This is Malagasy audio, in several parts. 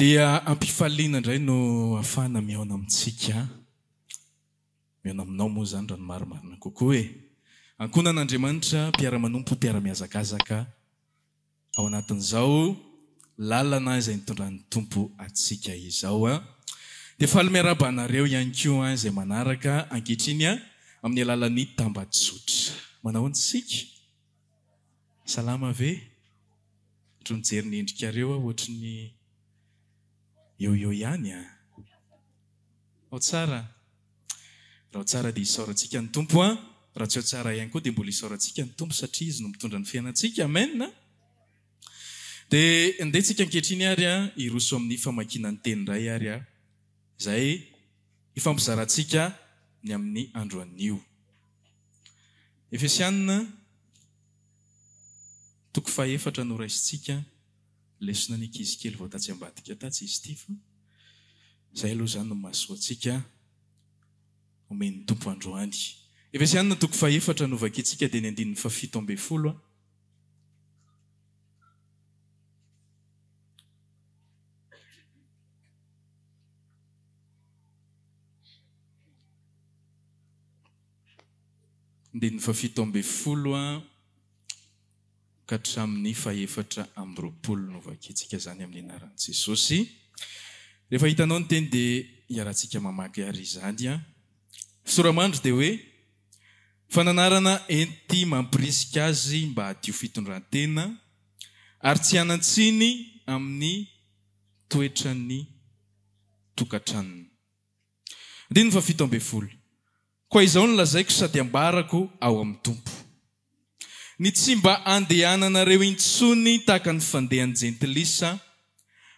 dia ampifaliana indray no afahana miaona amintsika miaona aminao moa zany raha ny marimarina kokoa hoe ankonan'Andriamanitra mpiara-manompo mpiara-miazakazaka ao anatin'izao lalana izay nitondran'ny tompo atsika izao dia faly miarabanareo ihany koa izay manaraka ankehitriny amin'ny alalan'ny tambajotra manao antsika salama ve ohatry ny jery ny endrikareo ohatry ny eo ihany ao tsara raha tsara dia isaorantsika ny tompo raha tsy ho tsara ihany koa dia mbola isaorantsika ny tompo satria izy no mitondra ny fiainantsika amen dia andehantsika ankehitriny ary iroso amin'ny famakiana ny teny indray ary izay ifampizarantsika ny amin'ny andro anio Efesianina toko 4 no raisitsika lesona ny ankizy kely vao tatsy ambadika tatsy izy ity fa izay aloha izany no mahasoantsika omeny tompo androany Efesianina toko 4 no vakintsika dia ny 17 Ndiny 17 ka hatramin'ny 4 no vakintsika zany amin'ny anaran'i Jesosy. Rehefa hitanao ny teny dia hiarantsika mamaky ary izany Soramandry dia hoe fananarana enti mampirisika azy mba hadio fitondrantena ary tsy hanantsiny amin'ny toetrany tokantranony. Ndiny 17 koa izao no lazaiko sady ambarako ao amin'ny tompo ny tsy mba andehananareo intsony tahaka ny fandehan'ny jentilisa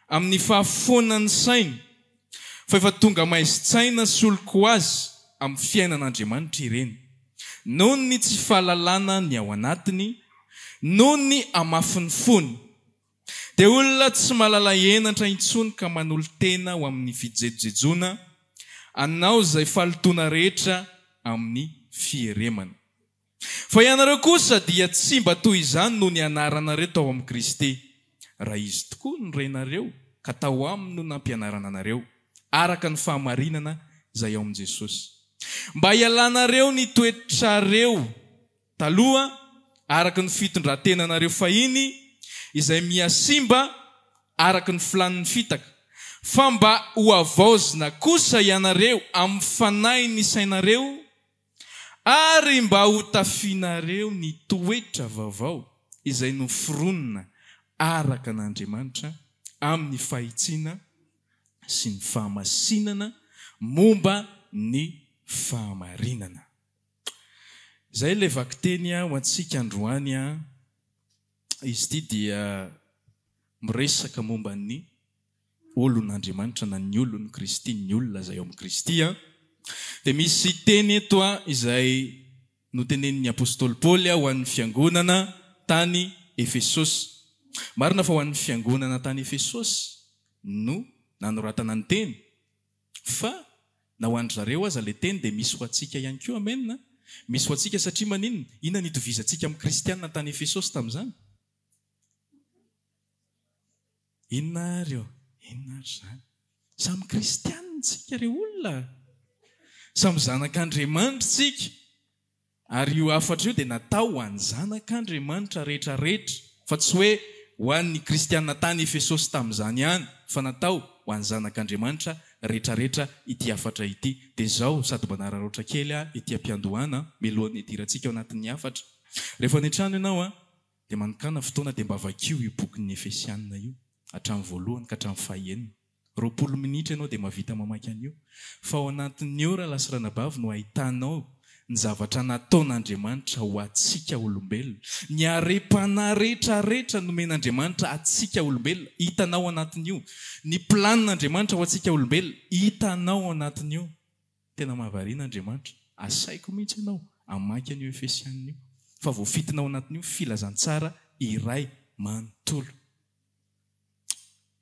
amin'ny fahafonan'ny sainy fa efa tonga maizitsaina soloko azy amin'ny fiainan'Andriamanitra ireny noho ny tsy fahalalana ny ao anatiny noho ny amafin'ny fony dia olona tsy malala enatra intsony ka manolo tena ho amin'ny fijejojejona anao izay falotona rehetra amin'ny fieremana fa ianareo kosa dia tsy mba toy izany no ny anaranareo tao amin'ny Kristy raha izy tokoa ny renareo ka tao aminy no nampianarana anareo araka ny fahamarinana izay ao amin'i Jesosy mba hialanareo ny toetrareo taloha araka ny fitondrantenanareo fahiny izay mihasimba araka ny filanin'ny fitaka fa mba ho avaozina kosa ianareo amin'ny fanahy ny sainareo ary mba ho tafianareo ny toetra vaovao izay noforonina araka n'Andriamanitra amin'ny fahitsiana sy ny fahamasinana momba ny fahamarinana. Izay ilay vakiteny ho antsika androany izy ity dia miresaka momba ny olon'Andriamanitra na ny olon'ny Kristy ny olona izay ao amin'ny Kristy dia misy teny eto izay notenenin'ny apôstôly Paoly ho an'ny fiangonana tany Efesosy. Marina fa ho an'ny fiangonana tany Efesosy no nanoratana ny teny fa na ho andry zareo aza ilay teny dia misy ho antsika ihany koa amenna misy ho antsika satria maninona inona nitovizantsika amin'ny kristianina tany Efesosy tamin'izany inona reo zany samy kristianina tsika reo olona samy zanak'Andriamanitra tsika ary io afatra io dia natao ho an'ny zanak'Andriamanitra rehetrarehetra fa tsy hoe ho an'ny kristianina tany Efesosy tamin'izany ihany fa natao ho an'ny zanak'Andriamanitra rehetrarehetra ity afatra ity dia izao sady mba nararoatra kely ity ampiandohana melohan'ny idirantsika ao anatin'ny afatra rehefa ny trano ianao dia manokana fotoana dia mba vakio io bokin'ny Efesianina io hatramin'ny voalohany ka hatramin'ny fahaenina 20 minitra ianao dia mahavita mamaky an'io fa ao anatin'ny ora lasirana-bavy no ahitanao ny zavatra nataon'Andriamanitra ho atsika olombelona ny arepana rehetrarehetra nomen'Andriamanitra atsika olombelona hitanao anatin'io ny planin'Andriamanitra ho atsika olombelona hitanao anatin'io tena mahavariana Andriamanitra asaiko mihitsy ianao amaky an'io Efesianina io fa voafitinao anatin'io filazantsara iray manontolo.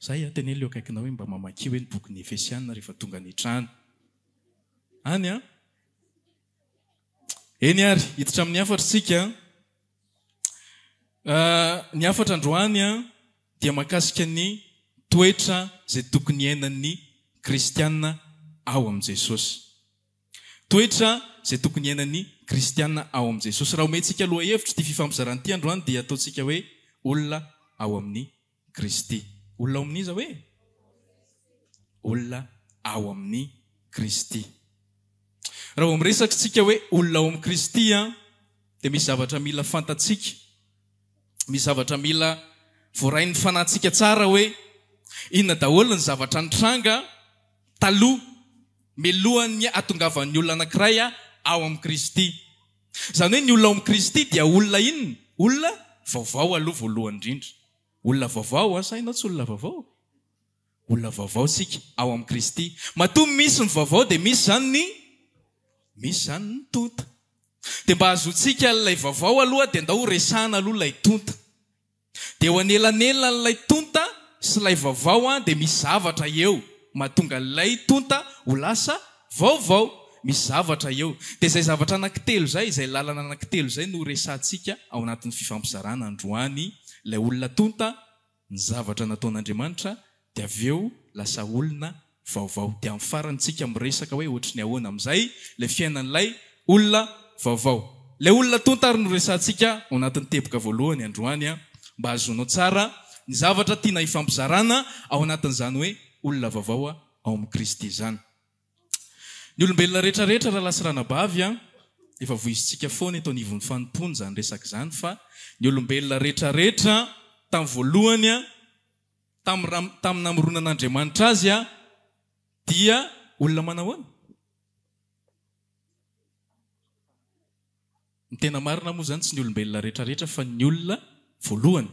Zay tenely eo akaikinao hoe mba mamaky hoe ny bokin'ny Efesianina rehefa tonga ny trano. Any eny ary hiditra amin'ny afatra tsika ny afatra androany dia mahakasika ny toetra izay tokony iainan'ny kristianina ao am' Jesosy. Toetra izay tokony iainan'ny kristianina ao am' Jesosy. Raha omentsika aloha hevitra ty fifampizarana ty androany dia ataontsika hoe olona ao amin'ny Kristy. Olona ao amin'iza hoe? Olona ao amin'ny Kristy. Raha miresakitsika hoe olona ao amin'ny Kristy dia misy zavatra mila fantatsika. Misy zavatra mila voarain'ny fanahintsika tsara hoe inona daholo ny zavatra nitranga taloha melohan'ny atongavan'ny olona anankiray ao amin'ny Kristy. Zany hoe ny olona ao amin'ny Kristy dia olona inona? Olona vaovao aloha voalohany indrindra. Olona vaovao sainao tsy olona vaovao? Olona vaovao sika ao amin'ny Kristy. Matoa misy ny vaovao dia misy zany ny tonta. Dia mba azotsika ilay vaovao aloha dia ndao resahana aloha ilay tonta. Dia ho anelanelana ilay tonta sy ilay vaovao dia misy zavatra eo mahatonga ilay tonta ho lasa vaovao. Misy zavatra eo. Dia izay zavatra anankitelo zay, izay lalana anankitelo zay no resahantsika ao anatin'ny fifampizarana androany. Ilay olona tonta, ny zavatra nataon'Andriamanitra, dia avy eo lasa olona vaovao. Dia amin'ny farantsika miresaka hoe ohatry ny ahoana amin'izay ilay fiainan'ilay olona vaovao. Ilay olona tonta ary no resahantsika ao anatin'ny teboka voalohany androany mba azonao tsara ny zavatra tiana hifampizarana ao anatin'izany hoe olona vaovao ao amin'ny Kristy izany. Ny olombelona rehetrarehetra raha lasy-ranabavy efa voisintsika foana eto anivon'ny fanompony zany resaka izany fa ny olombelona rehetrarehetra tamin'ny voalohany tamin'ny namoronan'Andriamanitra azy dia olona manahoana? Ny tena marina moa zany tsy ny olombelona rehetrarehetra fa ny olona voalohany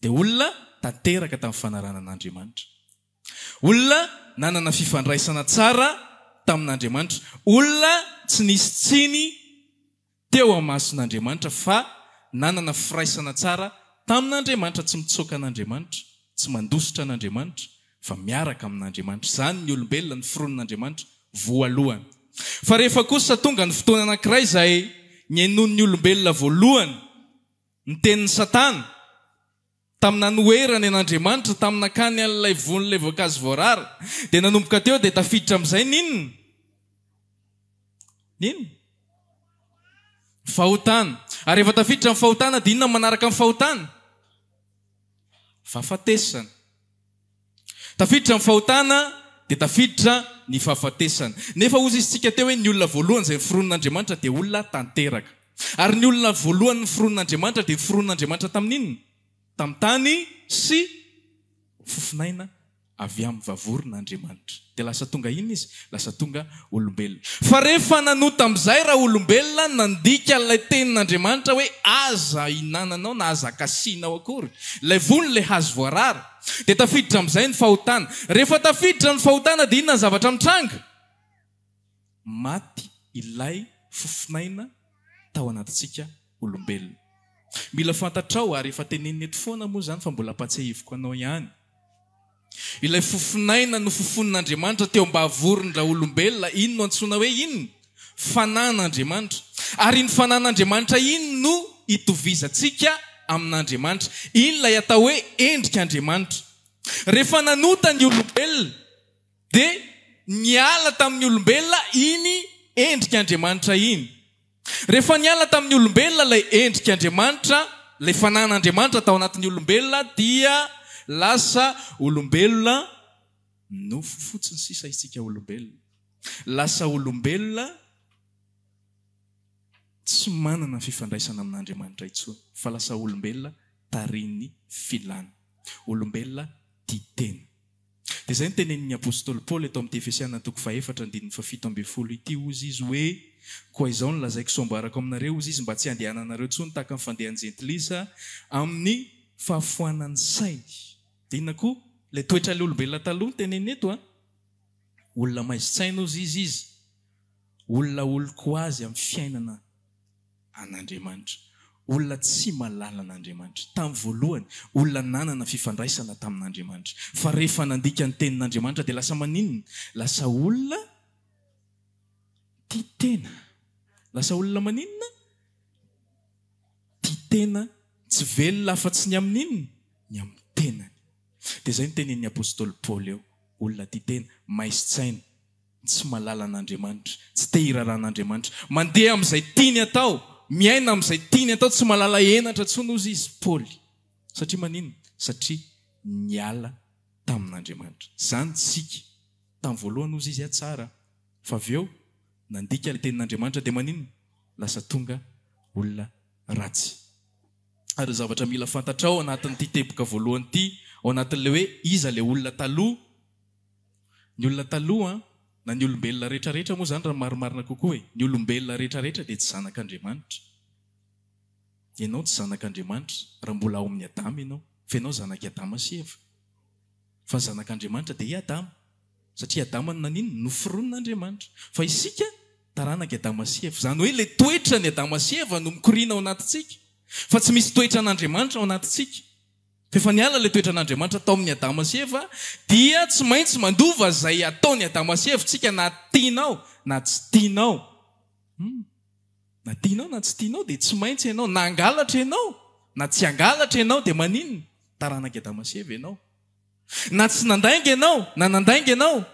dia olona tanteraka tamin'ny fanaranan'Andriamanitra. Olona nanana fifandraisana tsara tamin'Andriamanitra. Olona tsy nisy tsiny teo amasin'Andriamanitra fa nanana firaisana tsara tamin'Andriamanitra, tsy mitsoaka an'Andriamanitra, tsy mandositra an'Andriamanitra fa miaraka amin'Andriamanitra. Zany ny olombelona ny fironan'Andriamanitra voalohany. Fa rehefa kosa tonga ny fotoana anankiray izay niainon'ny olombelona voalohany ny tenin'ny Satana tamina noerany an'Andriamanitra, tamina kany an'ilay von'ilay voankazo voarara, dia nanomboka teo dia tafiditra amin'izay ninona? Fahotana. Ary rehefa tafiditra amin'ny fahotana dia inona manaraka amin'ny fahotana? Fahafatesana. Tafiditra amin'ny fahotana dia tafiditra ny fahafatesana. Nefa ozy isitsika teo hoe ny olona voalohany izay fironan'Andriamanitra dia olona tanteraka. Ary ny olona voalohany ny fironan'Andriamanitra dia fironan'Andriamanitra tamin'inona? Tamin'ny tany sy fofinaina avy amin'ny vavoron'Andriamanitra. Dia lasa tonga ina izy? Lasa tonga olombelona. Fa rehefa nanota amin'izay raha olombelona nandika ilay tenin'Andriamanitra hoe aza hinananao na aza kasinao akory, ilay vony ilay hazo voarara, dia tafiditra amin'izay ny fahotana. Rehefa tafiditra ny fahotana dia inona ny zavatra mitranga? Maty ilay fofinaina tao anatintsika olombelona. Mila fantatrao ary efa tenenina eto foana moa zany fa mbola ampatsahiviko anao ihany. Ilay fofinaina no fofonin'Andriamanitra teo mba havorony raha olombelona, iny no antsoina hoe inona? Fanan'Andriamanitra. Ary iny fanan'Andriamanitra iny no itovizantsika amin'Andriamanitra. Iny ilay atao hoe endrik'Andriamanitra. Rehefa nanota ny olombelona dia niala tamin'ny olombelona iny endrik'Andriamanitra iny. Rehefa niala tamin'ny olombelona ilay endrik'Andriamanitra, ilay fanan'Andriamanitra tao anatin'ny olombelona, dia lasa olombelona no fotsiny sisa isika olombelona. Lasa olombelona tsy manana fifandraisana amin'Andriamanitra intsony, fa lasa olombelona tarihin'ny filana. Olombelona titena. Dia izay ny tenenin'ny apôstôly Paoly eto amin'ny Efesiana 4:7-7 ity ozy izy hoe koa izao no lazaiko sombarako aminareo ozy izy mba tsy handehananareo tsony tahaka ny fandehan'ny jentilisa amin'ny fahafoanan'ny sainy. Dia inona koa? Ilay toetra ilay olombelona taloha teneny eto olona maizi-tsaina ozy izy. Olona oloko azy amin'ny fiainana an'Andriamanitra. Olona tsy malala an'Andriamanitra. Tamin'ny voalohany, olona nanana fifandraisana tamin'Andriamanitra. Fa rehefa nandika ny tenin'Andriamanitra dia lasa maninona? Lasa olona titena. Lasa olona maninona? Titena, tsy velona afa-tsy ny amin'inona? Ny amin'ny tenany. Dia izay ny tenenin'ny apôstôly Paoly eo. olona tia tena maisitsaina tsy malala an'Andriamanitra tsy te hiraran'Andriamanitra mandeha amin'izay tiany atao miaina amin'izay tiany atao tsy malala henatra tsony ozy izy Paoly satria maninona satria niala tamin'Andriamanitra zany tsika tamin'ny voalohany ozy izy tsara fa avy eo nandika ilay tenin'Andriamanitra dia maninona lasa tonga olona ratsy ary zavatra mila fantatra ao anatin'ity teboka voalohany ity ao anatin'ilay hoe iza ilay olona taloha ny olona taloha na ny olombelona rehetrarehetra moa zany raha marimarina kokoa ny olombelona rehetrarehetra dia tsy zanak'Andriamanitra ianao tsy zanak'Andriamanitra raha mbola ao amin'ny Adama ianao fa ianao zanak'i Adama sy Eva fa zanak'Andriamanitra dia i Adama satria Adama nanino noforonon'Andriamanitra fa isika taranak'i Adama sy Eva zany hoe ilay toetra ny Adama sy Eva no mikoriana ao anatintsika fa tsy misy toetra an'Andriamanitra ao anatintsika fa efa niala ilay toetra an'Andriamanitra atao amin'ny Adama sy Eva dia tsy maintsy mandova izay ataony Adama sy Eva tsika na tianao na tsy tianao na tianao na tsy tianao dia tsy maintsy ianao na angalatra ianao na tsy angalatra ianao dia maninona taranak'i Adama sy Eva ianao na tsy nandainga ianao na nandainga ianao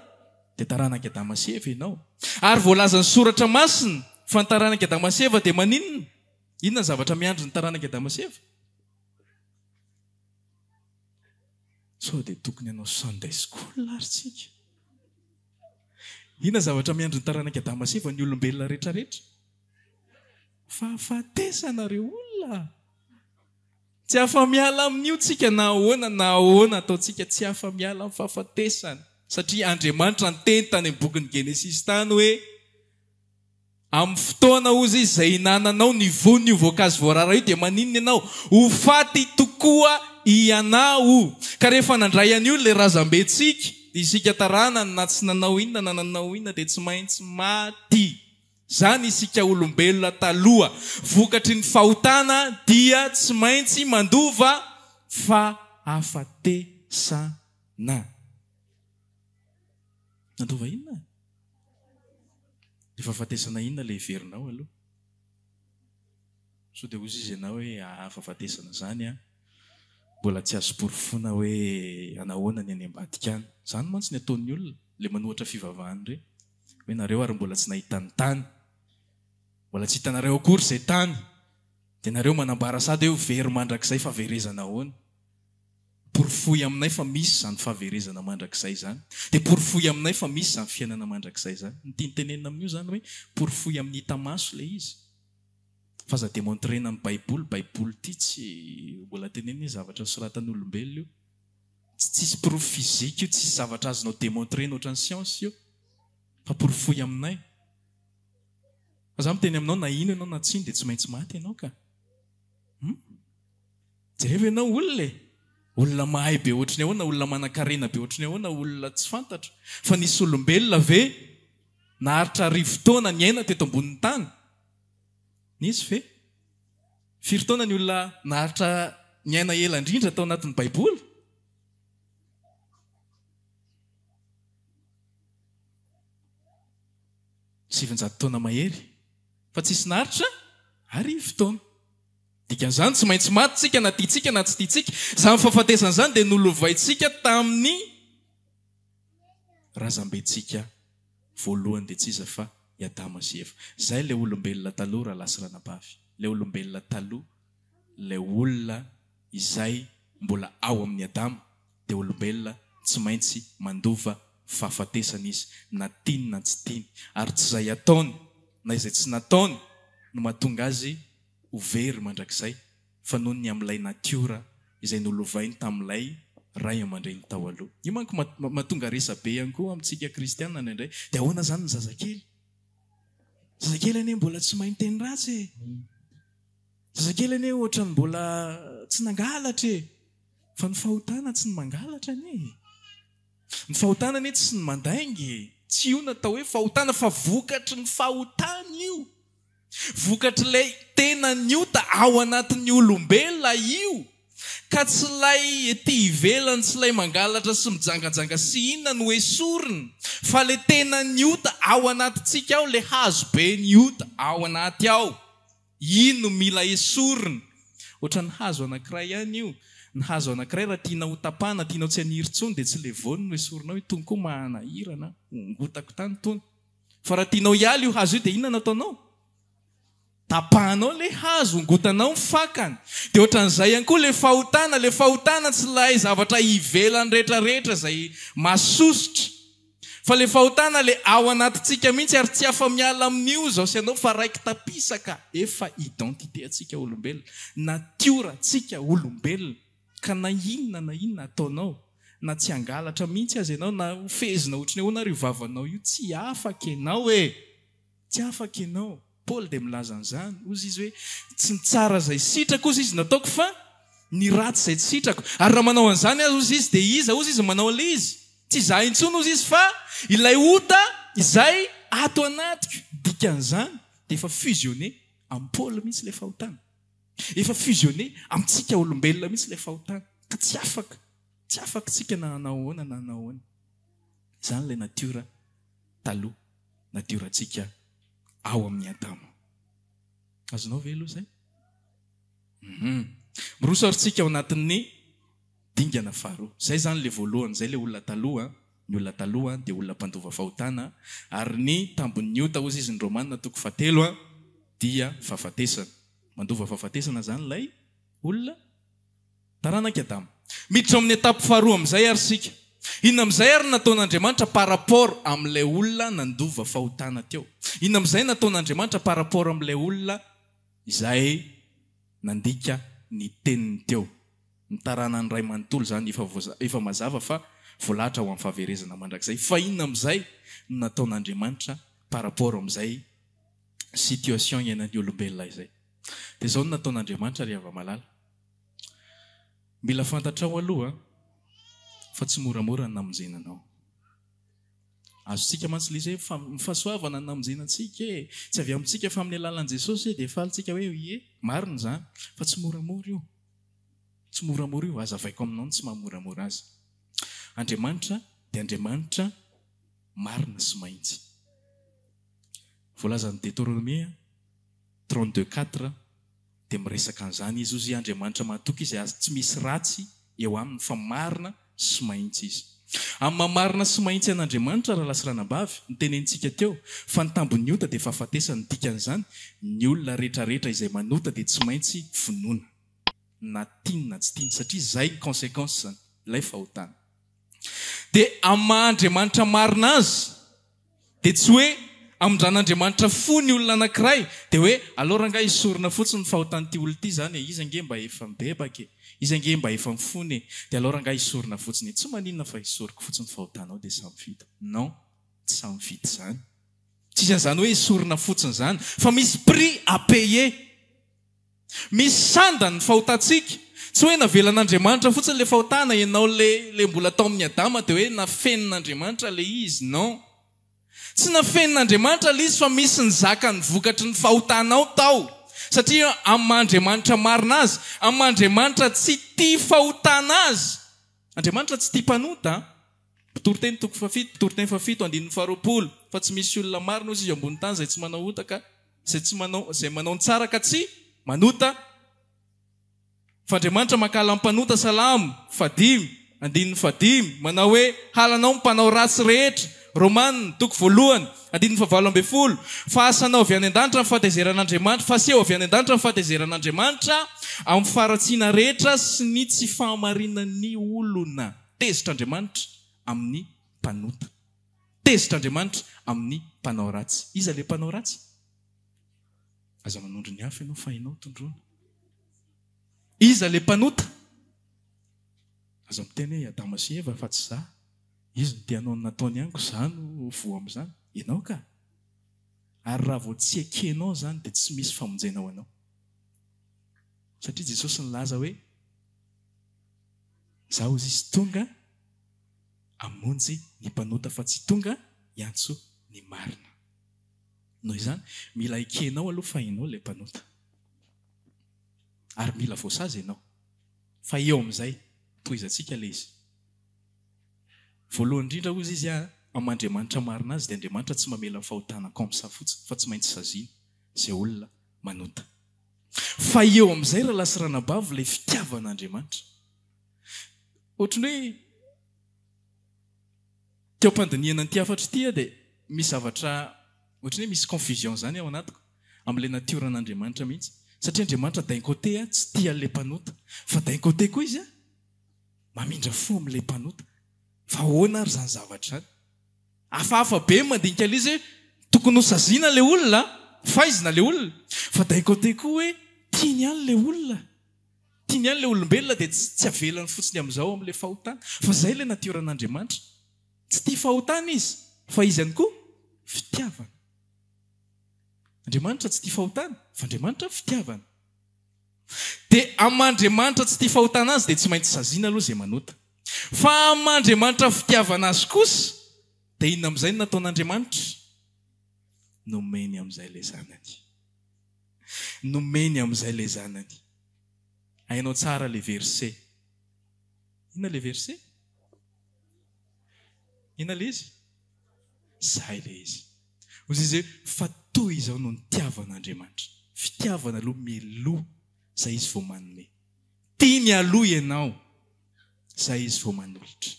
dia taranak'i Adama sy Eva ianao ary voalaza ny soratra masina fa ny taranak'i Adama sy Eva dia maninona inona zavatra miandry ny taranak'i Adama sy Eva so dia tokony ianao Sunday school ary tsika inona zavatra miandry ny taranak'i Adama sy Eva ny olombelona rehetrarehetra fahafatesana reo olona tsy afa miala amin'io tsika na ahoana ataotsika tsy afa miala amin'ny fahafatesana satria Andriamanitra niteny tany amin'ny bokin'ny Genesis tany hoe amin'ny fotoana ozy izy izay hinananao ny von'ny voankazo voarara io dia maninona ianao ho faty tokoa ianao ka rehefa nandray an'io ilay razambentsika dia isika tarana na tsy nanao inona na nanao inona dia tsy maintsy maty zany isika olombelona taloha vokatry ny fahotana dia tsy maintsy mandova fahafatesana mandova inona dia fahafatesana inona ilay heverinao aloha so dia ozy izy ianao hoe fahafatesana zany mbola tsy azo porofona hoe anahoana ny any ambadika any zany mantsy ny ataon'ny olona ilay manohatra fivavahany ireny hoe nareo ary mbola tsy nahitany tany mbola tsy hitanareo akory izay tany dia nareo manambara sady hoe very mandrakizay fahaverezana ahoana porofoy aminay fa misy zany fahaverezana mandrakizay zany dia porofoy aminay fa misy zany fiainana mandrakizay zany ny tianytenenina amin'io zany hoe porofoy amin'ny hita maso ilay izy fa za demontrena amin'ny baiboly ity tsy mbola tenenina zavatra soratan'olombelona io tsy tsisy proof fizika io tsisy zavatra azonao demontrena ohatran'ny siansy io fa porofoy aminay fa za miteny aminao na ino ianao na tsiny dia tsy maintsy maty ianao ka jereva ianao olona mahay be ohatrany ahoana olona manan-karena be ohatrany ahoana olona tsy fantatra fa nisy olombelona ve naharitra rivotaona ny aina teto ambonin'ny tany nisy ve firy taona ny olona naharitra ny aina ela indrindra tao anatin'ny baiboly sivinjato taona mahery fa tsisy naharitra arivo taona dikan'izany tsy maintsy maty tsika na tiatsika na tsy tiatsika zany fahafatesana zany dia nolovaintsika tamin'ny razambentsika voalohany dia tsy iza fa i Adama sy Eva izay ilay olombelona taloha raha lasy ranabavy ilay olombelona taloha ilay olona izay mbola ao amin'ny Adama dia olombelona tsy maintsy mandova fahafatesana izy na tiany na tsy tiany ary tsy izay ataony na izay tsy nataony no mahatonga azy ho very mandrakizay fa noho ny amin'ilay natiora izay nolovainy tamin'ilay ray aman-dreny tao aloha io manko mahatonga resabe ihany koa amintsika kristianina indraindray dia ahoana zany ny zazakely anie mbola tsy mahay miteny ratsy zazakely anie ohatrany mbola tsy nangalatra fa ny fahotana tsy ny mangalatra anie ny fahotana anie tsy ny mandaingy tsy io natao hoe fahotana fa vokatry ny fahotana io vokatry ilay tenany io ta ao anatin'ny olombelona io ka tsy lay ety ivelany tsy lay mangalatra sy mijangadjanga sy inona no esoriny fa le tenany io ta ao anatintsika ao le hazo be ny io ta ao anaty ao ino mila esoriny ohatran'ny hazo anankiray ihany io ny hazo anankiray raha tianao tapana tianao tsy anirintsony dia tsy le voniny hoe sorinao hoe tony koa mahanahirana ngotako tany tony fa raha tianao ialy io hazo io dia inona nataonao tapahanao le hazo ngotanao mifakany dia ohatran'izay ihany koa le fahotana tsy lay zavatra ivelany rehetrarehetra zay masosotra fa le fahotana le ao anatintsika mihitsy ary tsy afa miala amin'io zao sy anao fa raiky tapisaka efa identité atsika olombelona natiorantsika olombelona ka na inona ataonao na tsy angalatra mihitsy azy ianao na fezina ohatrany hoe hoana rio vavanao io tsy afaka ianao tsy afaka ianao Paul dia milaza an'izany ozy izy hoe tsy ny tsara zay sitrako ozy izy nataoko fa ny ratsy zay tsy sitrako ary raha manao an'izany azy ozy izy dia ozy izy manao an'ilay izy tsy izaho intsony ozy izy fa ilay ota izay ato anatiko dikan'izany dia efa fusionné amin'ny Paul mihitsy ilay fahotana efa fusionné amintsika olombelona mihitsy ilay fahotana ka tsy afaka tsika na anahoana izany ilay natiora taloha natiorantsika ao amin'ny Adama azonao ve aloha zay mirosarotsika ao anatin'ny dingana faharoa zay zany le voalohany zay le olona taloha ny olona taloha dia olona mpandova fahotana ary ny tambon'ny ota ozy izy ny romanina toko 7 dia fahafatesana mandova fahafatesana zany lay olona taranaka Adama miditra amin'ny etape faharoa amin'izay ary sika inona amin'izay ary nataon'Andriamanitra par rapport amin'ilay olona nandova fahotana teo inona amin'izay nataon'Andriamanitra par rapport amin'ilay olona izay nandika ny teniny teo ny tarana ny ray manontolo zany efa mazava fa voalahatra ho amin'ny fahaverezana mandrakizay fa inona amin'izay no nataon'Andriamanitra par rapport amin'izay situation iainan'ny olombelona izay dia zao no nataon'Andriamanitra ry hava-malala mila fantatrao aloha fa tsy moramora ny namonjenanao azontsika mantsy le zay mifahasoavana ny namonjenantsika tsy avy amintsika fa amin'ny alalan'i Jesosy dia falitsika hoe marina zany fa tsy moramora io azavaiko aminao tsy mahamoramora azy Andriamanitra dia Andriamanitra marina sy mahitsy voalazan'ny Deutéronomie 32:4 dia miresaka an'izany izy ozy Andriamanitra mahatoky izy azy tsy misy ratsy eo aminy fa marina sy mahitsy izy amin'ny mamarina sy mahitsy an'Andriamanitra raha lasirana-bavy nitenentsika teo fa ny tambon'ny ota dia fahafatesany dikan'izany ny olona rehetrarehetra izay manota dia tsy maintsy vonoana na tiana tsy tiana satria zay conséquence zany ilay fahotana dia amin'ny maha-Andriamanitra marina azy dia tsy hoe amindran'Andriamanitra fo ny olona anankiray dia hoe alora nga isorina fotsiny ny fahotan'ity olona ity zany izy ange mba efa mibebaka izy ange mba efa mifony dia alora nga isorina fotsiny tsy maninona fa isoriko fotsiny fahotanao dia samy vita non tsy samy vita zany tsisy an'izany hoe isorina fotsiny zany fa misy prix à payer misy sanda ny fahotantsika tsy hoe navelan'Andriamanitra fotsiny le fahotana ianao le mbola tao amin'ny Adama dia hoe nafenin'Andriamanitra le izy non tsy nafenin'Andriamanitra le izy fa misy ny zaka ny vokatry ny fahotanao tao satria amin'ny Andriamanitra marina azy amin'ny Andriamanitra tsy tia fahotana azy Andriamanitra tsy tia mpanota mpitoroteny toko 7 mpitoroteny 7:20 fa tsy misy olona marina ozy izy ambony tany zay tsy manao ota ka zay manao ny tsara ka tsy manota fa Andriamanitra makala mpanota salamo 5:5 manao hoe halanao mpanao ratsy rehetra Romanina toko 1:9 fa asanao avy any an-danitra ny fahatezeran'Andriamanitra fa seho avy any an-danitra ny fahatezeran'Andriamanitra amin'ny faratsiana rehetra sy ny tsy fahamarinan'ny olona tezitr'Andriamanitra amin'ny mpanota tezitr'Andriamanitra amin'ny mpanao ratsy iza le mpanao ratsy aza manondro ny hafa ianao fa hainao tondrona iza le mpanota aza miteny hoe Adama sy Eva fa tsy za izy ny tianao nataony aniko zany vo amin'izany ianao ka ary raha vao tsy ekenao zany dia tsy misy famonjena ho anao satria Jesosy nilaza hoe za ozy izy tonga amonjy ny mpanota fa tsy tonga hiantso ny marina noho izany mila ekenao aloha fa hainao ilay mpanota ary mila voasazy ianao fa eo amin'izay toizantsika le izy voalohany indrindra ozy izy amin'Andriamanitra marina azy dia Andriamanitra tsy mamela fahotana comme ça fotsiny fa tsy maintsy saziana izay olona manota fa eo amin'izay raha lasirana-bavo ilay fitiavan'Andriamanitra ohatrany hoe teo ampandiniana ny ty afatra tia dia misy zavatra ohatrany hoe misy confusion zany ao anatiko amin'ilay natioran'Andriamanitra mihitsy satria Andriamanitra d'un côté tsy tia an'ilay mpanota fa d'un côté koa izy mamindra fo amin'ilay mpanota fa ahoana ary zany zavatra zany hafahafa be mandinika izy hoe tokony ho saziana ilay olona faizina ilay olona fa d'un côté koa hoe tiany ihany ilay olona tiany ihany ilay olombelona dia tsy avelany fotsiny amin'izao amin'ilay fahotana fa izay ilay natioran'Andriamanitra tsy tia fahotana izy fa izy ihany koa fitiavana. Andriamanitra tsy tia fahotana fa Andriamanitra fitiavana. Dia am'Andriamanitra tsy tia fahotana azy dia tsy maintsy saziana aloha izay manota. Fa am'Andriamanitra fitiavana azy kosa dia inona amin'izay no nataon'Andriamanitra? Nomeny amin'izay ilay zanany. Nomeny amin'izay ilay zanany. Hainao tsara ilay verset. Inona ilay verset? Inona ilay izy? Zay ilay izy. Ozy izy hoe fa toy izao no nitiavan'Andriamanitra. Fitiavana aloha mialoha izay izy vao manome. Tiany aloha ianao izay izy vao manolotra.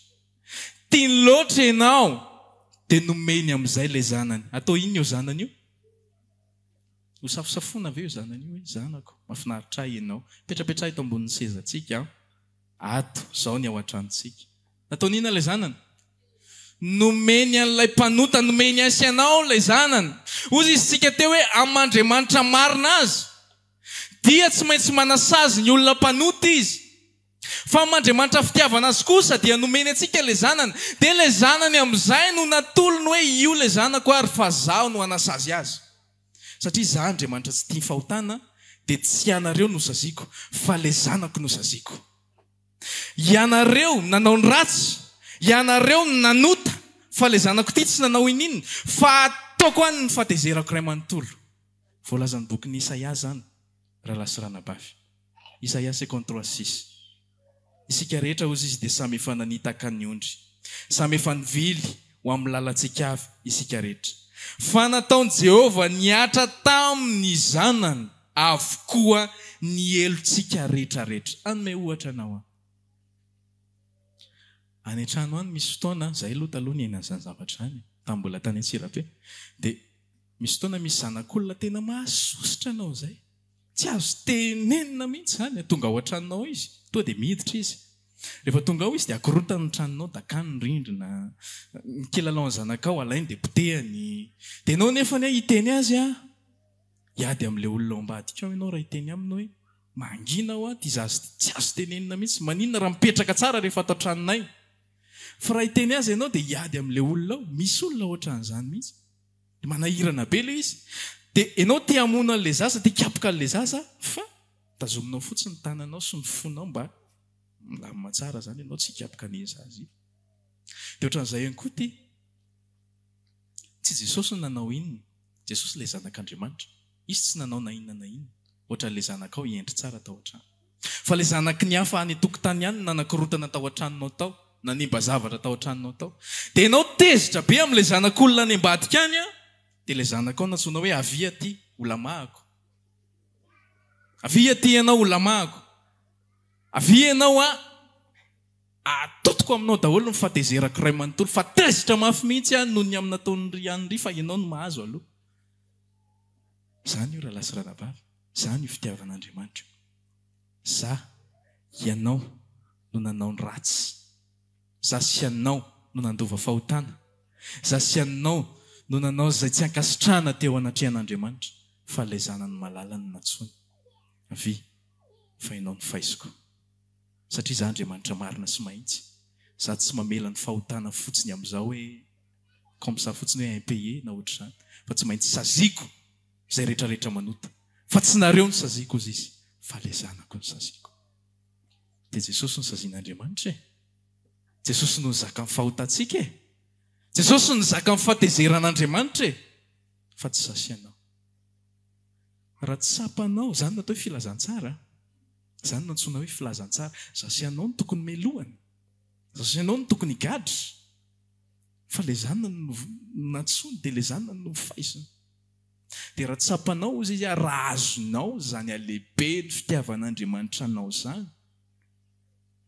Tiany loatra ianao dia nomeny amin'izay ilay zanany. Atao inona io zanany io? Ho safosafona avy eo zanany io hoe zanako mahafinaritra ahy ianao. Petrapetra eto ambonin'ny sezantsika. Ato, izao ny ao an-tranontsika. Nataony inona ilay zanany? Nomeny an'ilay mpanota, nomeny asy ianao ilay zanany. Ozy izy tsika teo hoe am'Andriamanitra marina azy dia tsy maintsy manasazy ny olona mpanota izy. Fa am'Andriamanitra fitiavana azy kosa dia nomeny antsika ilay zanany. Dia ilay zanany amin'izay no natolony hoe io ilay zanako ary fa zaho no anasazy azy. Satria za Andriamanitra tsy tia fahotana dia tsy ianareo no saziako fa ilay zanako no saziako. Ianareo nanao ny ratsy, ianareo nanota fa ilay zanako ty tsy nanao ininona fa ataoko any ny fahatezerako ray manontolo. Voalazan'ny bokin'ny Isaia zany raha lasy ranabavy. Isaia 53:6. Isika rehetra ozy izy dia samy efa nanitaka ny ondry, samy efa nivily ho amin'ny lalantsika avy isika rehetra. Fa nataon'i Jehova niatra tamin'ny zanany avokoa ny elontsika rehetrarehetra. Anome ohatra anao any an-trano any misy fotoana zahay aloha taloha ny ainan'izany zavatra any tamin'ny mbola tany Antsirabe dia misy fotoana misy zanak'olona tena mahasositra anao zay tsy azo tenenina mihitsy zany tonga ao an-tranonao izy toa dia miditra izy rehefa tonga ao izy dia akorotany ny tranonao dakany ny rindrina ny kilalaon'ny zanakao alainy dia potehany dia ianao nefa ny hiteny azy hiady amin'ilay olona ao ambadika ao ianao raha hiteny aminy hoe mangina ao ty zazy tsy azo tenenina mihitsy maninona raha mipetraka tsara rehefa atao tranonay. Fa raha hiteny azy ianao dia hiady amin'ilay olona ao. Misy olona ohatran'izany mihitsy. Manahirana be ilay izy. Dia ianao te hamona an'ilay zaza, te hikapoka an'ilay zaza, fa tazominao fotsiny ny tananao sy ny fonao mba milamina tsara zany ianao tsy hikapoka an'iny zaza io. Dia ohatran'izay ihany koa ty. Tsy Jesosy no nanao inona. Jesosy ilay zanak'Andriamanitra. Izy tsy nanao na inona na inona. Ohatran'ilay zanakao hiendry tsara tao an-trano. Fa ilay zanaky ny hafa any an-tokotany ihany nanakorotana tao an-tranonao tao. Nanimba zavatra tao an-tranonao tao. Dia ianao tezitra be amin'ilay zanak'olona any ambadika any dia ilay zanakao natsoina hoe avia ty olamahako. Avia ty ianao olamahako. Avia ianao atotoko aminao daholo ny fahatezerako ray manontolo fa tezitra mafy mihitsy noho ny amin'ny nataon'ny ry any ry fa ianao no mahazo aloha. Zany io raha lasy ranabavy. Zany io fitiavan'Andriamanitra. Za ianao no nanao ny ratsy. Za sy ianao no nandova fahotana. Za sy ianao no nanao izay tsy ankasitrahana teo anatrehan'Andriamanitra fa ilay zanany malala no natsony. Avy fa ianao no faiziko. Satria za Andriamanitra marina sy mahitsy. Za tsy mamela ny fahotana fotsiny amin'izao hoe comme ça fotsiny hoe impayé na ohatr'izany fa tsy maintsy saziako izay rehetrarehetra manota. Fa tsy nareo no saziako ozy izy fa ilay zanako no saziako. Dia Jesosy no sazian'Andriamanitra Jesosy no zaka amin'ny fahotantsika Jesosy no zaka amin'ny fahatezeran'Andriamanitra fa tsy sasianao. Raha tsy sapanao, zany natao hoe filazantsara. Zany no antsoina hoe filazantsara. Sasianao no tokony melohany. Sasianao no tokony gadra. Fa ilay zanany no natsony dia ilay zanany no faisiny. Dia raha tsy sapanao izy raha azonao zany alehibe ny fitiavan'Andriamanitra anao zany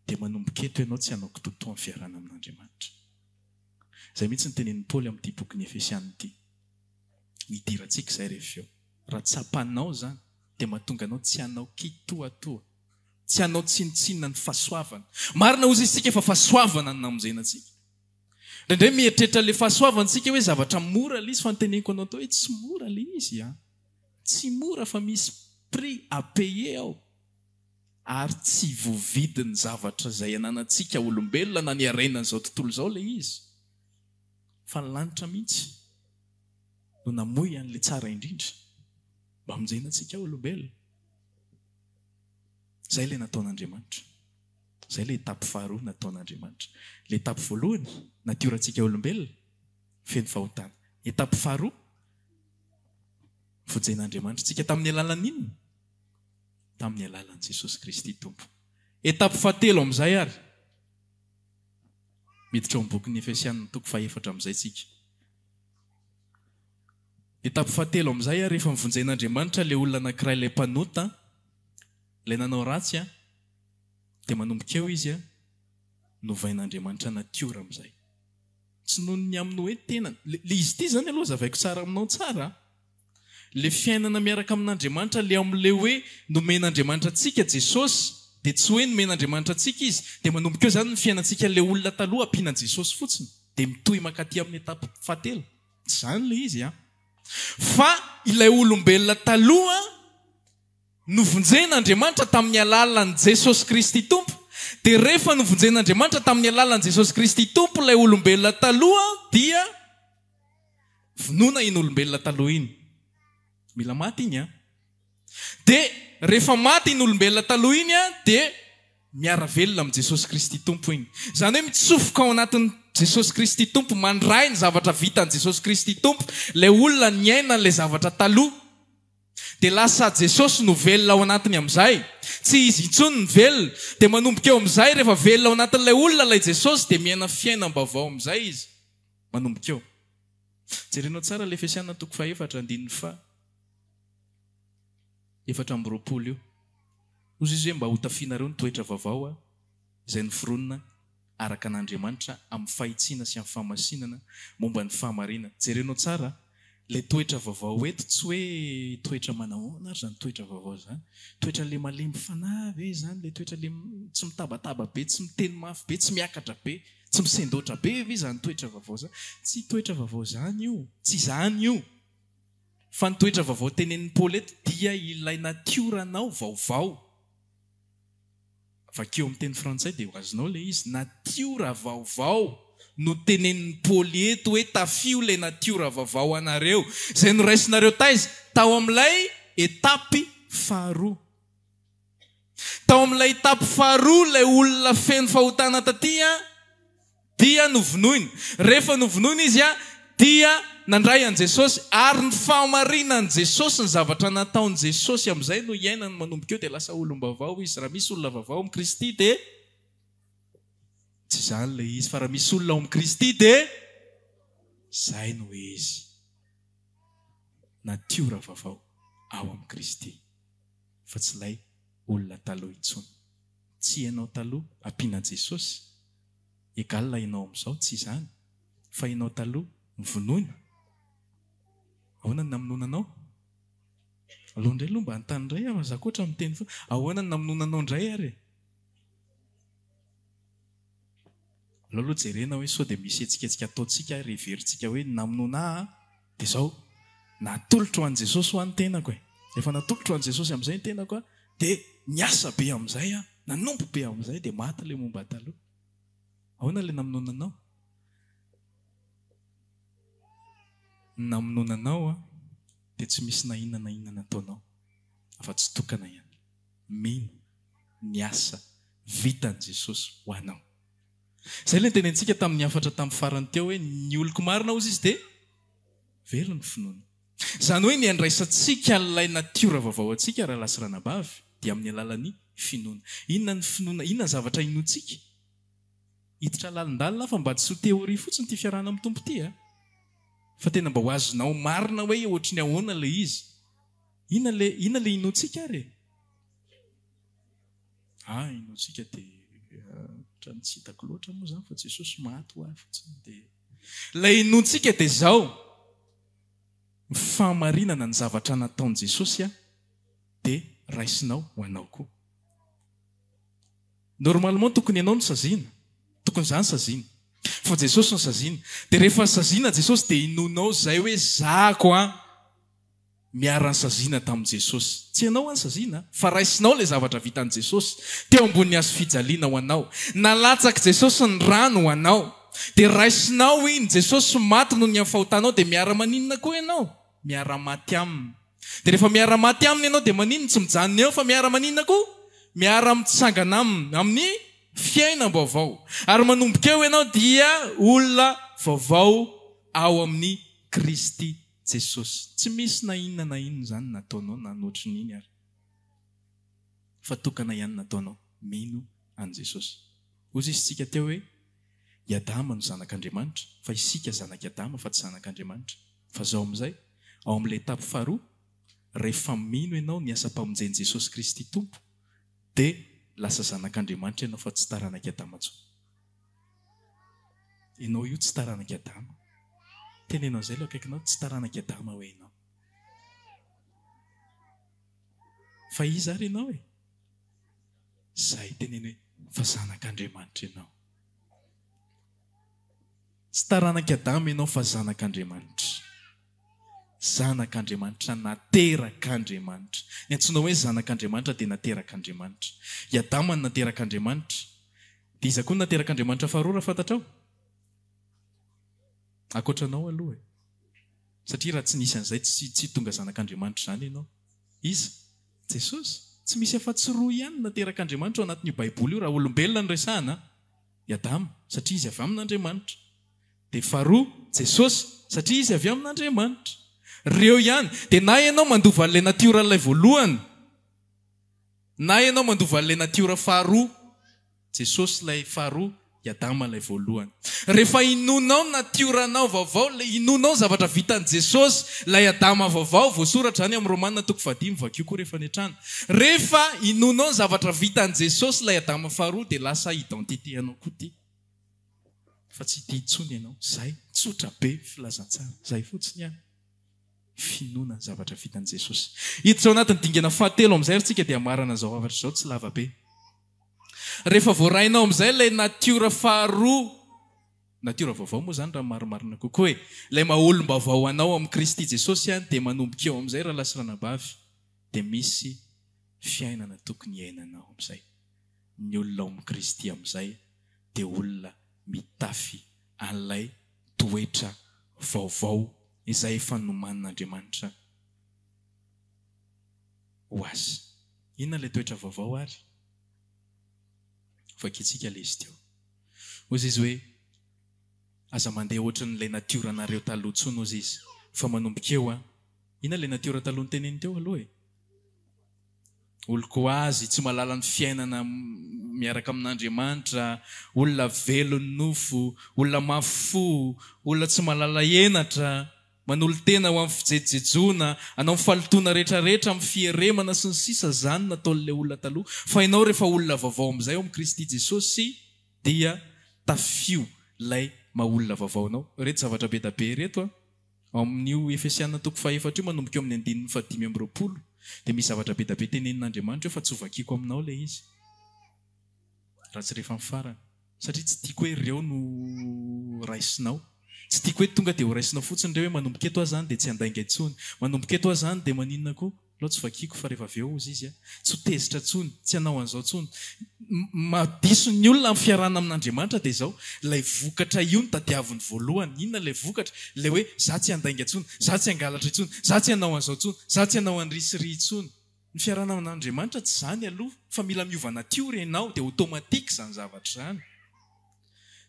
dia manomboka eto ianao tsy hanao kitoto amin'ny fiarana amin'Andriamanitra. Izay mihitsy ny tenenin'i Paoly amin'ity boky Efesiana ity. Hidirantsika izay rehefa eo. Raha tsapanao zany dia mahatonga anao tsy hanao kitoatoa, tsy hanao tsinitsinina ny fahasoavana. Marina ozy isika efa fahasoavana ny namonjenantsika. Indray mieritreritra ilay fahasoavana tsika hoe zavatra mora ilay izy, fa nyteneniko anao tao hoe tsy mora ilay izy. Tsy mora fa misy prix à payer ao. Ary tsy voavidiny zavatra izay ananantsika olombelona na niarenana izao tontolo izao ilay izy. Fa ny lanitra mihitsy no namoy an'ilay tsara indrindra mba hamonjenantsika olombelona. Izay ilay nataon'Andriamanitra. Izay ilay etapy faharoa nataon'Andriamanitra. Ilay etapy voalohany natiorantsika olombelona feno fahotana. Etapy faharoa vojen'Andriamanitra tsika tamin'ny alalan'ny inona? Tamin'ny alalan'i Jesosy Kristy Tompo. Etapy fahatelo amin'izay ary miditra ao amin'ny bokin'ny Efesiana toko 4 amin'izay tsika. Etapy fahatelo amin'izay ary rehefa mivonjen'Andriamanitra ilay olona anankiray ilay mpanota, ilay nanao ratsy dia manomboka eo izy novain'Andriamanitra natiora amin'izay. Tsy noho ny amin'ny hoe tena. Le izy ity zany aloha zavaiko tsara aminao tsara. Le fiainana miaraka amin'Andriamanitra le amin'ilay hoe nomen'Andriamanitra antsika Jesosy, dia tsy hoe nomen'Andriamanitra antsika izy, dia manomboka eo zany ny fiainantsika ilay olona taloha ampiana Jesosy fotsiny, dia mitohy makaty amin'ny etapy fahatelo. Tsy zany le izy fa ilay olombelona taloha novonjen'Andriamanitra tamin'ny alalan'i Jesosy Kristy Tompo. Dia rehefa novonjen'Andriamanitra tamin'ny alalan'i Jesosy Kristy Tompo ilay olombelona taloha, dia vonoina iny olombelona taloha iny. Mila maty iny dia rehefa maty iny olombelona taloha iny dia miara velona amin'ny Jesosy Kristy Tompo iny. Izany hoe mitsofoka ao anatin'ny Jesosy Kristy Tompo, mandray ny zavatra vitan'i Jesosy Kristy Tompo, ilay olona niaina ilay zavatra taloha. Dia lasa Jesosy no velona ao anatiny amin'izay. Tsy izy intsony ny velona. Dia manomboka eo amin'izay rehefa velona ao anatin'ilay olona ilay Jesosy, dia miaina fiainam-baovao amin'izay izy. Manomboka eo. Jerenao tsara ilay Efesiana toko 4:4 io. Ozy izy hoe mba hotafianareo ny toetra vaovao izay noforonina araka an'Andriamanitra amin'ny fahitsiana sy amin'ny famasinana momba ny fahamarinana. Jerenao tsara ilay toetra vaovao eto, tsy hoe toetra manahoana ary zany toetra vaovao zany. Toetra le malemy fanahy ve zany, le toetra le tsy mitabataba be, tsy miteny mafy be, tsy miakatra be, tsy misendoatra be ve zany toetra vaovao zany. Tsy toetra vaovao zany io, tsy zany io. Fa ny toetra vaovao tenenin'ny Paoly eto dia ilay natioranao vaovao. Vakeo amin'ny teny frantsay dia ho azonao ilay izy, natiora vaovao. No tenenin'ny Paoly eto hoe tafio ilay natiora vaovao anareo, izay noraisinareo taiza tao amin'ilay etapy faharoa. Tao amin'ilay etapy faharoa ilay olona feno fahotana taty dia novonoina. Rehefa novonoina izy dia nandray an Jesosy, ary ny fahamarinan'i Jesosy, ny zavatra nataon'i Jesosy amin'izay no iainany manomboka eo, dia lasa olom-baovao izy. Raha misy olona vaovao amin'ny Kristy dia tsy izany ilay izy, fa raha misy olona ao amin'ny Kristy dia izay no izy. Natiora vaovao ao amin'ny Kristy, fa tsy ilay olona taloha intsony. Tsy ianao taloha ampiana Jesosy egalina ianao amin'izao, tsy izany. Fa ianao taloha mivonoina. Ahoana ny namononanao? Aloha indray aloha mba antany indray aho zakoatra amin'ny teny foana. Ahoana ny namononanao indray ary? Aloha jerena hoe sao dia misy etsiketsika ataontsika reverintsika hoe namonona dia izao natolotro an'i Jesosy ho an'ny tenako. Rehefa natolotro an'i Jesosy amin'izay ny tenako dia niasa be amin'izay, nanompo be amin'izay, dia maty ilay momba taloha. Ahoana ilay namononanao? Namononanao dia tsy misy na inona nataonao, afa-tsy tokana ihany. Mino ny asa vitan'i Jesosy ho anao. Izay ilay tenentsika tamin'ny afatra tamin'ny farany teo hoe ny oloko marina ozy izy dia velona ny finoana. Izany hoe ny andraisantsika ilay natiora vaovao antsika raha lasy ranabavy dia amin'ny alalan'ny finoana. Inona ny finoana? Inona ny zavatra inontsika? Hiditra lalindalina fa mba tsy ho teoria fotsiny ty fiarahana amin'ny tompo ty fa tena mba ho azonao marina hoe ohatry ny ahoana ilay izy. Inona le inontsika ary? Inontsika dia loatra tsy hitako loatra moa zany fa Jesosy maty ho ahy fotsiny dia ilay inontsika dia izao famarinana ny zavatra nataon'i Jesosy dia raisinao ho anao koa. Normalement tokony ianao no saziana, tokony izany saziana, fa Jesosy no saziana. Dia rehefa saziana Jesosy dia inonao izay hoe zako miara-ny saziana tamin'i Jesosy. Tsy ianao any saziana, fa raisinao ilay zavatra vitan'i Jesosy teo ambony hazo fijaliana ho anao. Nalatsaky Jesosy ny rano ho anao, dia raisinao iny Jesosy maty noho ny amin'ny fahotanao, dia miara-maninona koa ianao? Miara-maty aminy. Dia rehefa miara-maty aminy ianao dia maninona? Tsy mijanona eo fa miara-maninona koa? Miara-mitsangana aminy amin'ny fiainam-baovao. Ary manomboka eo ianao dia olona vaovao ao amin'ny Kristy Jesosy. Tsy misy na inona zany nataonao na nohatry n'iny ary. Fa tokana ihany nataonao mino an' Jesosy. Ozy isitsika teo hoe i Adama no zanak'Andriamanitra, fa isika zanak'i Adama fa tsy zanak'Andriamanitra. Fa zao amin'izay ao amin'ilay etape faharoa, rehefa mino ianao ny asa-pamonjen'i Jesosy Kristy Tompo, dia lasa zanak'Andriamanitra ianao fa tsy taranak'i Adama intsony. Ianao io tsy taranak'i Adama. Tenenao izay aloha akaikinao, tsy taranak'i Adama hoe ianao. Fa iza ary ianao e? Zay teneny hoe fa zanak'Andriamanitra ianao. Tsy taranak'i Adama ianao fa zanak'Andriamanitra. Zanak'Andriamanitra, naterak'Andriamanitra. Ny antsoina hoe zanak'Andriamanitra dia naterak'Andriamanitra. I Adama ny naterak'Andriamanitra. Dia iza koa ny naterak'Andriamanitra faharoa raha fantatrao? Akoatranao aloha e. Satria raha tsy nisy an'izay tsy tonga zanak'Andriamanitra izany ianao. Iza? Jesosy. Tsy misy afa-tsy roa ihany naterak'Andriamanitra ao anatin'io Baiboly io raha olombelona ny resahana. I Adama, satria izy avy amin'Andriamanitra. Dia faharoa, Jesosy, satria izy avy amin'Andriamanitra. Reo ihany. Dia na ianao mandova an'ilay natioralay voalohany, na ianao mandova an'ilay natiora faharoa, Jesosy ilay faharoa, i Adama ilay voalohany. Rehefa inonao natioranao vaovao, inonao zavatra vitan'i Jesosy, ilay Adama vaovao, voasoratra izany amin'ny Romanina 5 vakio koa rehefa niatrana. Rehefa inonao zavatra vitan'i Jesosy, ilay Adama faharoa, dia lasa identité anao koa ty. Fa tsy ty intsony ianao. Zay, tsotra be filazantsara. Zay fotsiny ihany. Finoana zavatra vitan'i Jesosy. Hiditra ao anatin'ny dingana fahatelo amin'izay ary tsika dia marana zao zavatra izao tsy lava be. Rehefa voarainao amin'izay ilay natiora faharoa, natiora vaovao moa zany raha maromarina kokoa hoe ilay maha-olom-baovao anao amin'ny Kristy Jesosy ihany, dia manomboka eo amin'izay raha lasirana-bavy, dia misy fiainana tokony iainanao amin'izay. Ny olona ao amin'ny Kristy amin'izay dia olona mitafy an'ilay toetra vaovao izay efa nomanin'Andriamanitra ho azy. Inona ilay toetra vaovao ary? Vakitsika ilay izy teo. Ozy izy hoe aza mandeha ohatran'ilay natioranareo taloha tsony ozy izy. Fa manomboka eo inona ilay natiora taloha nyteneny teo aloha e? Oloko azy, tsy mahalala ny fiainana miaraka amin'Andriamanitra, olona velon'ny nofo, olona mafo, olona tsy mahalala enatra, manolo tena ho amin'ny fijejoana, anao falotona rehetrarehetra amin'ny fieremana sy ny sisa zany nataon'ilay olona taloha. Fa ianao rehefa olona vaovao amin'izay ao amin'ny Kristy Jesosy dia tafio ilay maha-olona vaovao anao. Reto zavatra be da be reto ao amin'io Efesiana 4:4 io manomboka eo amin'ny 5:20. Dia misy zavatra be da be tenenin'Andriamanitra io fa tsy hovakiako aminao ilay izy. Raha tsy rehefa mifarana. Satria tsy tiako hoe ireo no raisinao. Tsy tiako hoe tonga dia ho raisinao fotsiny ireo hoe manomboka eto aho zany dia tsy handainga intsony. Manomboka eto aho zany dia maninona koa? Loha tsy vakiako fa rehefa avy eo ozy izy. Tsy ho tezitra tsony, tsy hanao an'izao tsony. Madiso ny olona amin'ny fiarahana amin'Andriamanitra dia izao, ilay vokatra io no tadiavin'ny voalohany. Inona ilay vokatra? Ilay hoe za tsy handainga intsony, za tsy hangalatra intsony, za tsy hanao an'izao intsony, za tsy hanao an'risiri intsony. Ny fiarahana amin'Andriamanitra tsy zany aloha, fa mila miova natiora ianao dia automatique zany zavatra zany.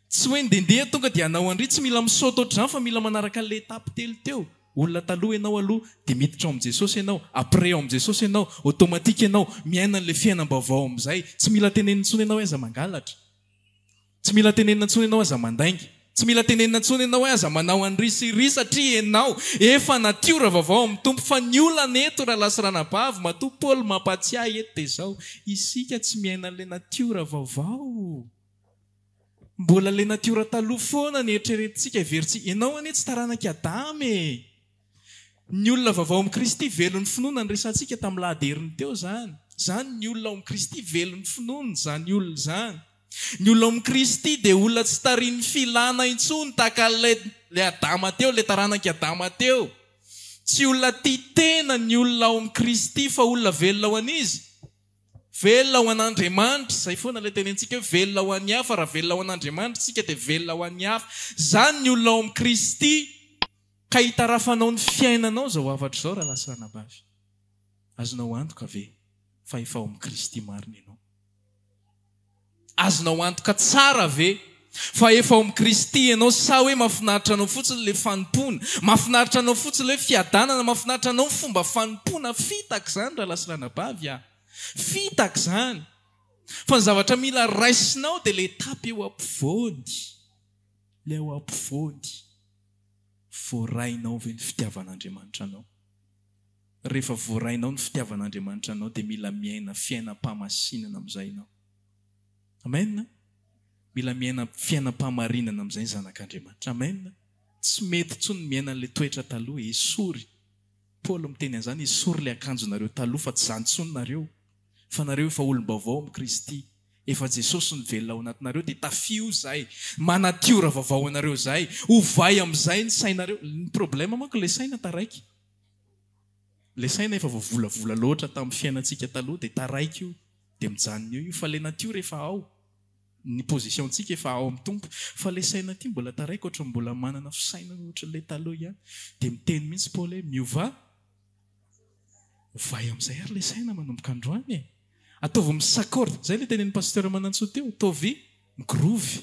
Tsy hoe ndendeha tonga dia hanao an'ry, tsy mila misaoto ohatr'izany fa mila manaraka an'ilay etape telo teo. Olona taloha ianao aloha dia miditra ao amin'ny Jesosy ianao, après ao amin'ny Jesosy ianao, automatique ianao miaina an'ilay fiainam-baovao amin'izay. Tsy mila tenenina intsony ianao hoe aza mangalatra. Tsy mila tenenina intsony ianao aza mandainga. Tsy mila tenenina intsony ianao hoe aza manao an'ry sy ry satria ianao efa natiora vaovao amin'ny Tompo. Fa ny olana eto raha lasirana-bavy matoa Paoly mampatsiahy eto dia izao, isika tsy miaina an'ilay natiora vaovao. mbola le natiora taloha foana ny eritreretintsika everitsy ianao anie tsy taranaka adamy ny olona vaovao amin'i Kristy velon'ny finoana ny resantsika tamin'ny lahaderiny teo zany ny olona ao amin'i Kristy velon'ny finoana zany olona zany ny olona ao amin'i Kristy dia olona tsy tarian'ny filana intsony tahaka le adama teo le taranaka adama teo tsy olona tia tena ny olona ao amin'i Kristy fa olona velona ho an'izy velona ho an'Andriamanitra izay foana ilay tenentsika hoe velona ho an'ny hafa raha velona ho an'Andriamanitra tsika dia velona ho an'ny hafa zany ny olona ao amin'i Kristy ka hitarafanao ny fiainanao zao afatra zao raha lasa anabavy azonao antoka ve fa efa ao amin'i Kristy marina ianao azonao antoka tsara ve fa efa ao amin'i Kristy ianao sa hoe mahafinaritra anao fotsiny le fanompona mahafinaritra anao fotsiny le fiadanana mahafinaritra anao ny fomba fanompona fitaka izany raha lasa anabavy fitaka izany fa ny zavatra mila raisinao dia le etapy eo ampovoany le eo ampovoany voarainao ve ny fitiavan'Andriamanitra anao rehefa voarainao ny fitiavan'Andriamanitra anao dia mila miaina fiainam-pamasinana amin'izay ianao amen mila miaina fiainam-pamarinana amin'izay ny zanak'Andriamanitra amen tsy mety tsony miaina n'ilay toetra taloha esory Paolo miteny an'izany esory ilay akanjonareo taloha fa tsy zany tsony nareo fa nareo efa olom-baovao amin'i Kristy efa Jesosy ny velona ao anatinareo dia tafio zahay manatiora vaovao anareo zahay hovay amin'izay ny sainareo ny problema manko ilay saina taraiky ilay saina efa voavolavola loatra tamin'ny fiainantsika taloha dia taraiky io dia mijanona io fa ilay natiora efa ao ny positiontsika efa ao amin'ny tompo fa ilay saina ity mbola taraiky ohatra mbola manana fisainana ohatra ilay taloha ihany dia miteny mihitsy Paoly hoe miova hovay amin'izay ary ilay saina manomboka androany ataovy misakorde zay ilay tenen'ny pasteur Manantsoa teo ataovy migroovy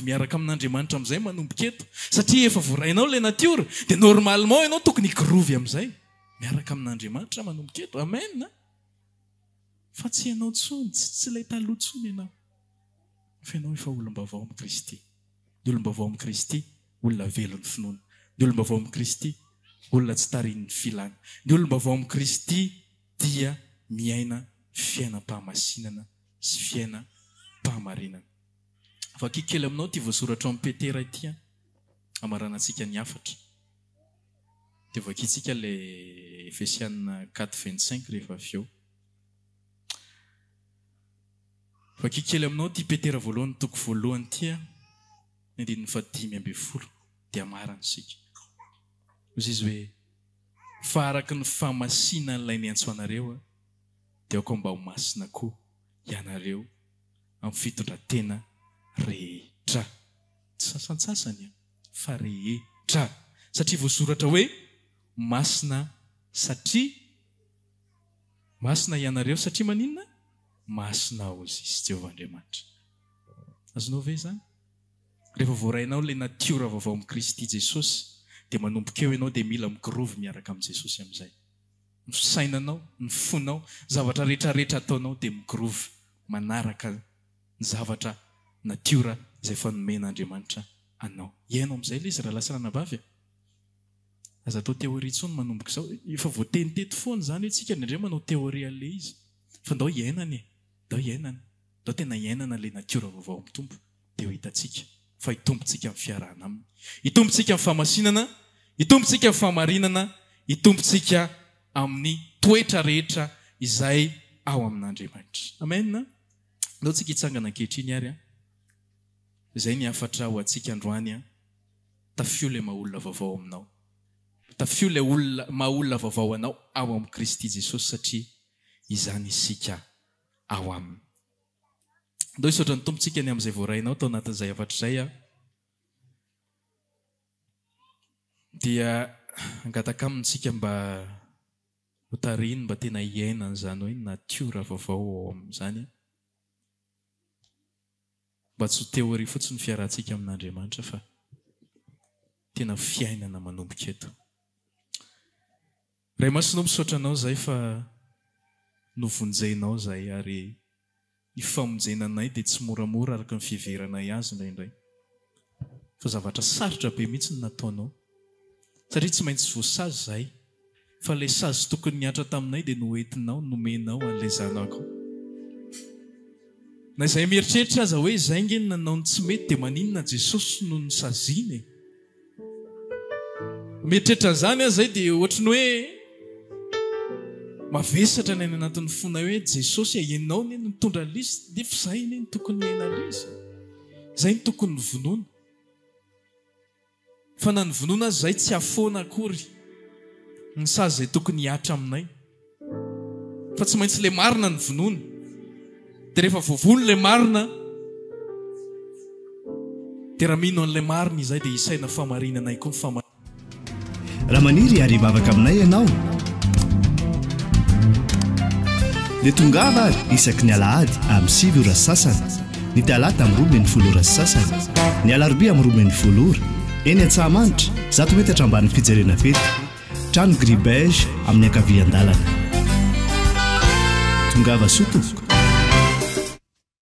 miaraka amin'Andriamanitra amin'izay manomboka eto satria efa voarainao ilay natiora dia normalement ianao tokony groovy amin'izay miaraka amin'Andriamanitra manomboka eto amen fa tsy ianao tsony tsy ilay taloha tsony ianao fa ianao efa olom-baovao amin'i Kristy ny olom-baovao amin'i Kristy olona velon'ny finoana ny olom-baovao amin'i Kristy olona tsy tarian'ny filana ny olom-baovao amin'i Kristy dia miaina fiainam-pahamasinana sy fiainam-pahamarinana vakikely aminao ty voasoratra amin'ny Petera ity amaranantsika ny afatra dia vakitsika ilay Efesiana 4:25 rehefa avy eo vakikely aminao ty Petera voalohany toko voalohany ty ny 5:10 dia amarantsika izy hoe fa araka ny fahamasinana ilay ny antsoanareo dia ako mba ho masina koa ianareo amin'ny fitondratena rehetra tsy sasantsasany fa rehetra satria voasoratra hoe masina ianareo satria maninona masina ozy izy Jehovahandriamanitra azonao ve zany rehefa voarainao ilay natiora vaovao amin'i Kristy Jesosy dia manomboka eo ianao dia mila migroovy miaraka amin'i Jesosy amin'izay ny fisainanao ny fonao zavatra rehetrarehetra ataonao dia migroovy manaraka ny zavatra natiora izay fanomen'Andriamanitra anao iainao amin'izay ilay izy raha lasa ranabavy aza atao teoria tsony manomboka izao efa voateny teto foana zany hoe tsika indrindray manao teoria an'ilay izy fa ndao iainany ndao tena iainana ilay natiora vaovao amin'ny tompo dia ho hitantsika fa hitompontsika amin'ny fiarahana aminy hitompontsika amin'ny fahamasinana hitompontsika amin'ny fahamarinana hitompontsika amin'ny toetra rehetra izay ao amin'Andriamanitra amen ndao tsika hitsangana ankehitriny ary izay ny afatra ho antsika androany tafio ilay maha-olona vaovao aminao tafio ilay maha-olona vaovao anao ao amin'i Kristy Jesosy satria izany isika ao aminy ndao hisaotra ny tompontsika ny amin'izay voarainao tao anatin'izay afatra izay dia angataka amintsika mba hotariny mba tena iainana izany hoe natiora vaovao ao amin'izany mba tsy ho teoria fotsiny fiarahantsika amin'Andriamanitra fa tena fiainana manomboka eto ray masinao misaotra anao zay fa novonjainao zay ary ny famonjenanay dia tsy moramora araka ny fiheveranay azy indraindray fa zavatra sarotra be mihitsy ny nataonao satria tsy maintsy voasazy zay fa ilay sazy tokony niatra taminay dia noentinao nomenao an'ilay zanako na izay mieritreritra aza hoe zay nge nanao ny tsy mety dia maninona Jesosy no ny saziny mieritreritra an'izany aza zay dia ohatry ny hoe mavesatra ny any anatin'ny fona hoe Jesosy ianao ny mitondra lisy dia zay ny tokony hena lisy zay ny tokony vonoana fa na ny vonoana azy zay tsy afoana akory ny sazy zay tokony hiatra aminay fa tsy maintsy le marina ny vonoana dia rehefa voavono le marina dia raha mino an'le marina izay dia isaina famarinanay koa ny famarinana raha maniry ary mavaka aminay ianao dia tongava ary isaky ny alahady amin'ny 7 ora sasany ny talata amin'ny 12 ora sasany ny alarobia amin'ny 12 ora eny Antsahamanitra 100 metatra ambany fijerena fety trano gribege amin'ny ankavian-dalana tongava soto